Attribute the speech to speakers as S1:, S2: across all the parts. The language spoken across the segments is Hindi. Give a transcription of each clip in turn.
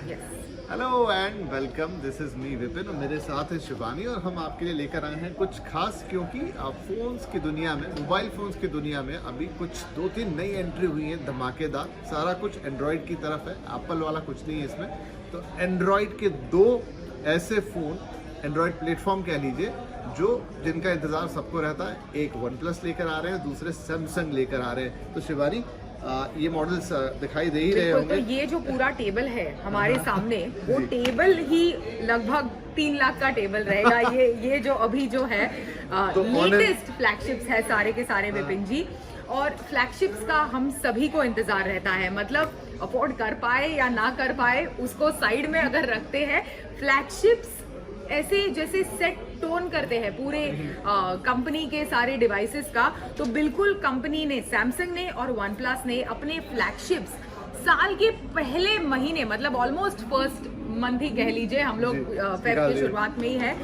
S1: Hello and welcome, this is me Vipin और मेरे साथ है शिवानी और हम आपके लिए लेकर आए हैं कुछ खास, क्योंकि फ़ोन्स की दुनिया में, मोबाइल फ़ोन्स की दुनिया में अभी कुछ 2-3 नई एंट्री हुई है धमाकेदार। सारा कुछ एंड्रॉयड की तरफ है, एप्पल वाला कुछ नहीं है इसमें। तो एंड्रॉयड के 2 ऐसे फ़ोन, एंड्रॉयड प्लेटफॉर्म कह लीजिए, जो जिनका इंतज़ार सबको रहता है। एक वन प्लस लेकर आ रहे हैं, दूसरे सैमसंग लेकर आ रहे हैं। तो शिवानी, ये मॉडल्स दिखाई दे ही रहे होंगे।
S2: तो ये जो पूरा टेबल है हमारे सामने, वो टेबल ही लगभग 3 लाख का टेबल रहेगा। ये जो अभी जो है लेटेस्ट फ्लैगशिप्स है सारे के सारे विपिन जी। और फ्लैगशिप्स का हम सभी को इंतजार रहता है, मतलब अफोर्ड कर पाए या ना कर पाए उसको साइड में अगर रखते हैं, फ्लैगशिप्स ऐसे जैसे सेट टोन करते हैं पूरे कंपनी के सारे डिवाइसेस का। तो बिल्कुल कंपनी ने, सैमसंग ने और वन प्लस ने अपने फ्लैगशिप्स साल के पहले महीने, मतलब ऑलमोस्ट फर्स्ट मंथ ही कह लीजिए, हम लोग फेब की शुरुआत में ही है,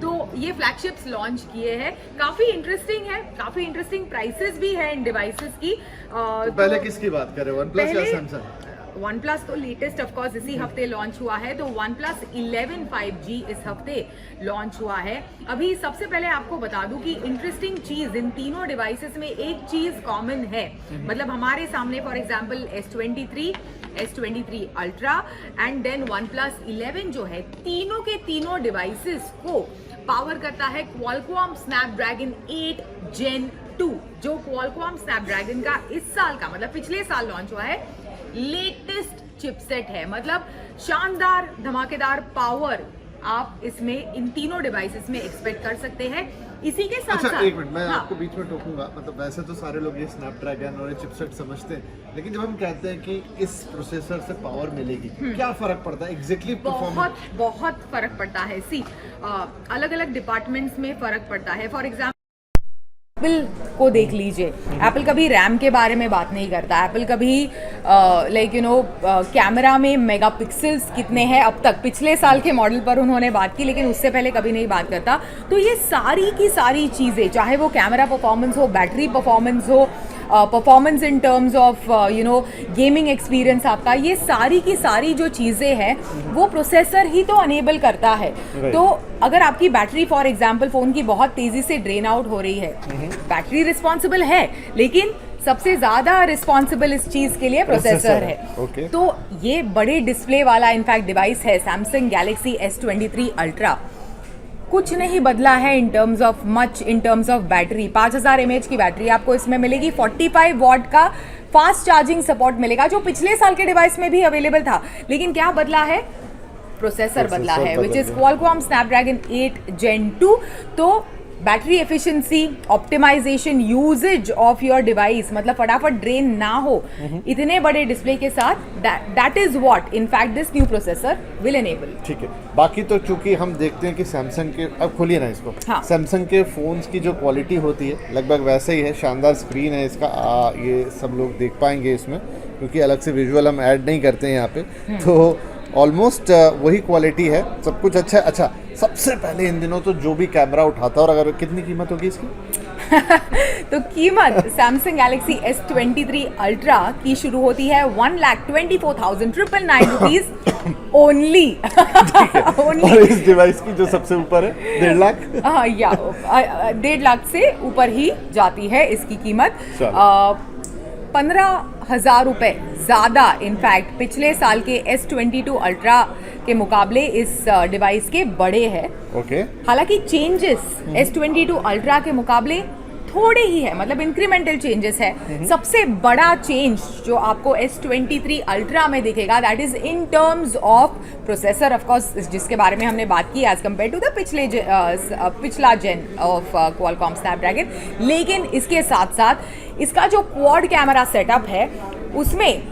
S2: तो ये फ्लैगशिप्स लॉन्च किए हैं। काफी इंटरेस्टिंग है, काफी इंटरेस्टिंग प्राइसेस भी है इन डिवाइसेस की।
S1: पहले किसकी बात करें, वन प्लस या सैमसंग?
S2: वन प्लस तो लेटेस्ट ऑफ कोर्स इसी हफ्ते लॉन्च हुआ है, तो वन प्लस 11 5G इस हफ्ते लॉन्च हुआ है। अभी सबसे पहले आपको बता दूं कि इंटरेस्टिंग चीज इन तीनों डिवाइसेस में एक चीज कॉमन है, मतलब हमारे सामने for example S23 Ultra and then OnePlus 11 जो है, तीनों के तीनों डिवाइसेस को पावर करता है क्वालकॉम स्नैपड्रैगन 8 Gen 2, जो क्वालकॉम स्नैपड्रैगन का इस साल का, मतलब पिछले साल लॉन्च हुआ है, लेटेस्ट चिपसेट है। मतलब शानदार धमाकेदार पावर आप इसमें इन तीनों डिवाइसेस में एक्सपेक्ट कर सकते हैं। इसी के साथ
S1: अच्छा,
S2: साथ
S1: एक मिनट, मैं आपको बीच में टोकूंगा। मतलब वैसे तो सारे लोग ये स्नैपड्रैगन और ये चिपसेट समझते हैं, लेकिन जब हम कहते हैं कि इस प्रोसेसर से पावर मिलेगी, क्या फर्क पड़ता है एग्जैक्टली परफॉर्मेंस?
S2: बहुत फर्क पड़ता है। सी अलग अलग डिपार्टमेंट्स में फर्क पड़ता है। फॉर एग्जाम्पल एप्पल को देख लीजिए, एप्पल कभी रैम के बारे में बात नहीं करता। एप्पल कभी कैमरा में मेगापिक्सल्स कितने हैं, अब तक पिछले साल के मॉडल पर उन्होंने बात की, लेकिन उससे पहले कभी नहीं बात करता। तो ये सारी की सारी चीज़ें, चाहे वो कैमरा परफॉर्मेंस हो, बैटरी परफॉर्मेंस हो, performance in terms of gaming experience आपका, ये सारी की सारी जो चीज़ें हैं वो प्रोसेसर ही तो अनेबल करता है। तो अगर आपकी बैटरी फॉर एग्जांपल फ़ोन की बहुत तेज़ी से ड्रेन आउट हो रही है, बैटरी रिस्पॉन्सिबल है, लेकिन सबसे ज़्यादा रिस्पॉन्सिबल इस चीज़ के लिए प्रोसेसर है। तो ये बड़े डिस्प्ले वाला इनफैक्ट डिवाइस है सैमसंग गैलेक्सी S23 अल्ट्रा। कुछ नहीं बदला है in terms of battery. 5000 mAh की बैटरी आपको इसमें मिलेगी। 45 वॉट का फास्ट चार्जिंग सपोर्ट मिलेगा, जो पिछले साल के डिवाइस में भी अवेलेबल था। लेकिन क्या बदला है? प्रोसेसर बदला है, which is Qualcomm Snapdragon 8 Gen 2। तो battery efficiency, optimization, usage of your device, मतलब फटाफट ड्रेन ना हो इतने बड़े डिस्प्ले के साथ, that is what in fact this new processor will enable.
S1: ठीक है, बाकी तो चूंकि हम देखते हैं कि सैमसंग के, अब खोलिए ना इसको, हाँ। सैमसंग के फोन्स की जो क्वालिटी होती है लगभग वैसे ही है। शानदार स्क्रीन है इसका, ये सब लोग देख पाएंगे इसमें, क्योंकि अलग से विजुअल हम ऐड नहीं करते हैं यहाँ पे, तो ऑलमोस्ट वही क्वालिटी है, सब कुछ अच्छा है। अच्छा, सबसे पहले इन दिनों तो जो भी कैमरा उठाता है, और अगर कितनी कीमत होगी इसकी?
S2: तो कीमत सैमसंग गैलेक्सी S23 अल्ट्रा की शुरू होती है 1,24,999 रुपीज ओनली।
S1: और इस डिवाइस की जो सबसे ऊपर है 1.5 लाख,
S2: हाँ, या 1.5 लाख से ऊपर ही जाती है इसकी कीमत। 15,000 रुपए ज़्यादा इनफैक्ट पिछले साल के S22 अल्ट्रा के मुकाबले इस डिवाइस के बड़े हैं। हालांकि चेंजेस S22 अल्ट्रा के मुकाबले थोड़े ही है, मतलब इंक्रीमेंटल चेंजेस है। सबसे बड़ा चेंज जो आपको S23 अल्ट्रा में दिखेगा, that is in terms of processor, of course, जिसके बारे में हमने बात की एज कम्पेयर टू द पिछला जेन ऑफ क्वालकॉम स्नैपड्रैगन। लेकिन इसके साथ साथ इसका जो क्वाड कैमरा सेटअप है, उसमें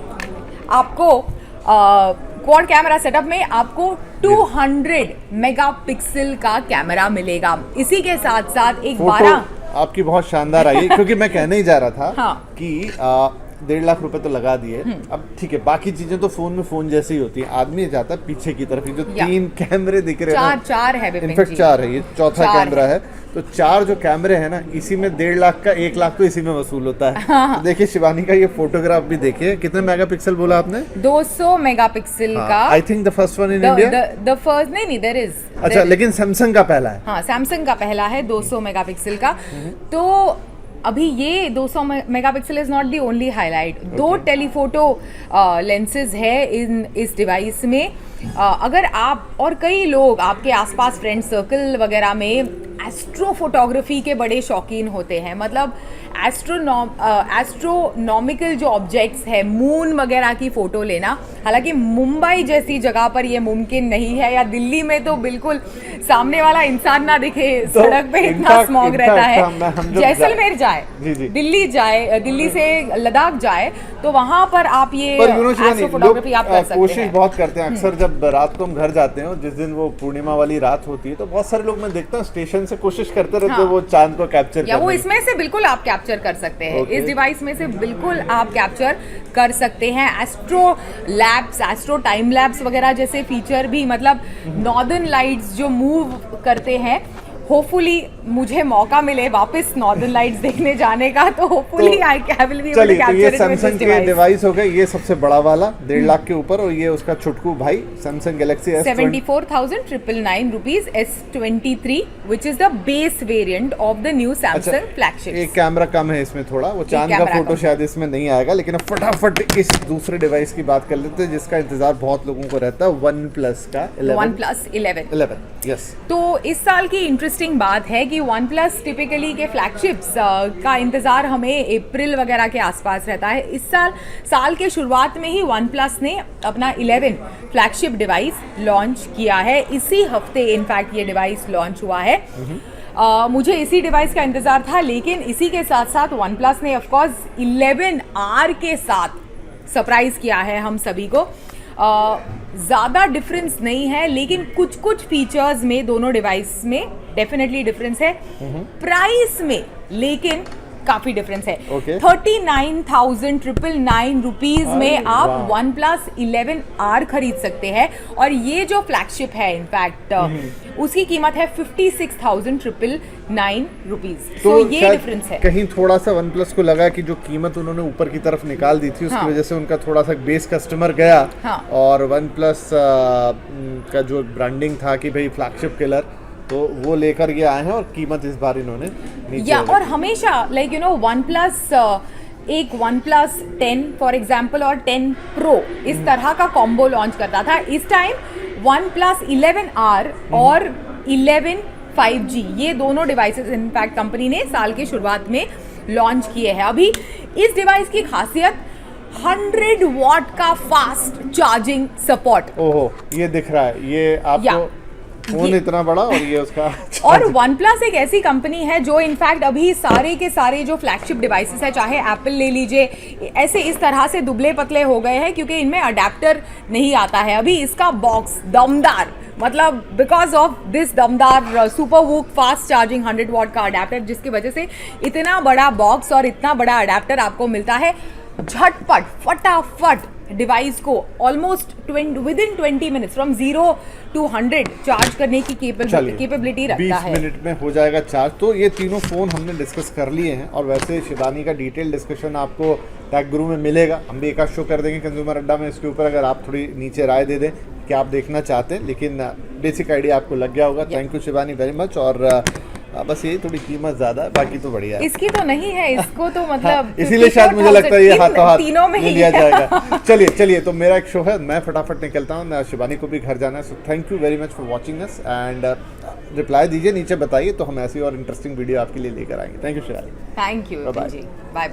S2: आपको क्वाड कैमरा सेटअप में आपको 200 मेगापिक्सल का कैमरा मिलेगा। इसी के साथ साथ एक 12
S1: आपकी बहुत शानदार आई, क्योंकि मैं कहने ही जा रहा था
S2: हाँ।
S1: कि 1.5 लाख रुपए तो लगा दिए। अब ठीक है, बाकी चीजें तो फोन में फोन जैसी ही होती है। आदमी जाता है पीछे की तरफ, जो 3 कैमरे दिख रहे हैं,
S2: चार है,
S1: इनफैक्ट 4 है, ये चौथा कैमरा है। तो 4 जो कैमरे हैं ना, इसी में 1.5 लाख का 1 लाख तो इसी में वसूल होता है। तो देखिए शिवानी का ये फोटोग्राफ भी देखिए, कितने मेगापिक्सल बोला आपने?
S2: 200 मेगापिक्सल का।
S1: I think the first one in India.
S2: The first नहीं, देयर इज।
S1: अच्छा, लेकिन सैमसंग का पहला है।
S2: हाँ, सैमसंग का पहला है 200 मेगापिक्सल का। तो अभी ये 200 megapixel is not the only highlight. 2 telephoto lenses है इस डिवाइस में। अगर आप और कई लोग आपके आसपास फ्रेंड सर्कल वगैरह में एस्ट्रो फोटोग्राफी के बड़े शौकीन होते हैं, मतलब एस्ट्रोनॉमिकल जो ऑब्जेक्ट्स है, मून वगैरह की फ़ोटो लेना, हालांकि मुंबई जैसी जगह पर ये मुमकिन नहीं है, या दिल्ली में तो बिल्कुल सामने वाला इंसान ना दिखे, तो सड़क पे इतना स्मॉग रहता है। जैसलमेर जाए, दिल्ली से लद्दाख जाए, तो वहाँ पर आप ये एस्ट्रो फोटोग्राफी आप कर सकते हैं।
S1: कोशिश बहुत करते हैं अक्सर, जब रात को हम घर जाते हैं, जिस दिन वो पूर्णिमा वाली रात होती है, तो बहुत सारे लोग मैं देखता हूँ स्टेशन से कोशिश करते रहते हैं वो चांद को कैप्चर करने।
S2: या वो इसमें से बिल्कुल आप कैप्चर कर सकते हैं। इस डिवाइस में से बिल्कुल आप कैप्चर कर सकते हैं। एस्ट्रो टाइम लैप्स वगैरह जैसे फीचर भी, मतलब नॉर्दर्न लाइट्स जो मूव करते हैं, होपफुली मुझे मौका मिले वापस नॉर्दर्न लाइट्स देखने जाने का, तो hopefully I will be able to capture it.
S1: ये सैमसंग के डिवाइस हो गए, ये सबसे बड़ा वाला 1.5 लाख के ऊपर, और ये उसका छुटकू भाई Samsung Galaxy S
S2: 74,999 rupees S23, which is the base variant of the new Samsung flagship.
S1: एक कैमरा कम है इसमें थोड़ा, वो चांद का फोटो शायद इसमें नहीं आएगा, लेकिन अब फटाफट इस दूसरे डिवाइस की बात कर लेते हैं जिसका इंतजार बहुत लोगों को रहता है, OnePlus का 11। यस, तो
S2: इस साल की इंटरेस्टिंग बात है कि OnePlus टिपिकली के फ्लैगशिप्स का इंतजार हमें अप्रैल वगैरह के आसपास रहता है। इस साल के शुरुआत में ही OnePlus ने अपना 11 फ्लैगशिप डिवाइस लॉन्च किया है। इसी हफ्ते इनफैक्ट ये डिवाइस लॉन्च हुआ है। मुझे इसी डिवाइस का इंतजार था, लेकिन इसी के साथ साथ OnePlus ने ऑफ कोर्स 11R के साथ सरप्राइज किया है हम सभी को। ज़्यादा डिफरेंस नहीं है, लेकिन कुछ फीचर्स में दोनों डिवाइस में डेफिनेटली डिफरेंस है। प्राइस में लेकिन काफी डिफरेंस है। 39,999 रुपीज में आप OnePlus 11R खरीद सकते हैं, और ये जो फ्लैगशिप है इनफैक्ट उसकी कीमत है 56,999 रुपीज। तो ये डिफरेंस है।
S1: कहीं थोड़ा सा OnePlus को लगा कि जो कीमत उन्होंने ऊपर की तरफ निकाल दी थी, उसकी वजह से उनका थोड़ा सा बेस कस्टमर गया। और OnePlus का जो ब्रांडिंग था कि भाई फ्लैगशिप किलर, तो वो लेकर ये आए हैं, और कीमत इस बार इन्होंने नीचे
S2: और हमेशा OnePlus एक OnePlus 10 फॉर एग्जांपल और 10 Pro इस तरह का कॉम्बो लॉन्च करता था। इस टाइम OnePlus 11R और 11 5G ये दोनों डिवाइसेस इनफैक्ट कंपनी ने साल की शुरुआत में लॉन्च किए हैं। अभी इस डिवाइस की खासियत 100 वॉट का फास्ट चार्जिंग सपोर्ट।
S1: ओहो, ये दिख रहा है, ये आपको फोन इतना बड़ा, और ये उसका
S2: और OnePlus एक ऐसी कंपनी है जो इनफैक्ट अभी सारे के सारे जो फ्लैगशिप डिवाइसेस है, चाहे एप्पल ले लीजिए, ऐसे इस तरह से दुबले पतले हो गए हैं क्योंकि इनमें अडेप्टर नहीं आता है। अभी इसका बॉक्स दमदार, मतलब बिकॉज ऑफ दिस दमदार super VOOC fast charging 100 what का अडेप्टर, जिसकी वजह से इतना बड़ा बॉक्स और इतना बड़ा अडेप्टर आपको मिलता है। झटपट फटाफट डिवाइस को almost with in 20 minutes from 0 to 100 charge करने की कैपेबिलिटी रखता है।
S1: 20 मिनट में हो जाएगा चार्ज। तो ये तीनों फ़ोन हमने डिस्कस कर लिए हैं, और वैसे शिवानी का डिटेल डिस्कशन आपको टेक गुरु में मिलेगा। हम भी एक आध शो कर देंगे कंज्यूमर अड्डा में इसके ऊपर, अगर आप थोड़ी नीचे राय दे दें कि आप देखना चाहते हैं, लेकिन बेसिक आइडिया आपको लग गया होगा। Thank you Shivani very much. और बस ये थोड़ी कीमत ज्यादा है, बाकी तो बढ़िया है।
S2: इसकी तो नहीं है, इसको तो मतलब
S1: इसीलिए शायद मुझे लगता है ये हाथों हाथ तीनों में लिया जाएगा। चलिए तो मेरा एक शो है, मैं फटाफट निकलता हूँ, शिवानी को भी घर जाना है। So thank you very much for watching us, and reply दीजिए नीचे, बताइए, तो हम ऐसी और इंटरेस्टिंग वीडियो आपके लिए लेकर आएंगे। Thank you Shivani.
S2: Thank you, bye bye.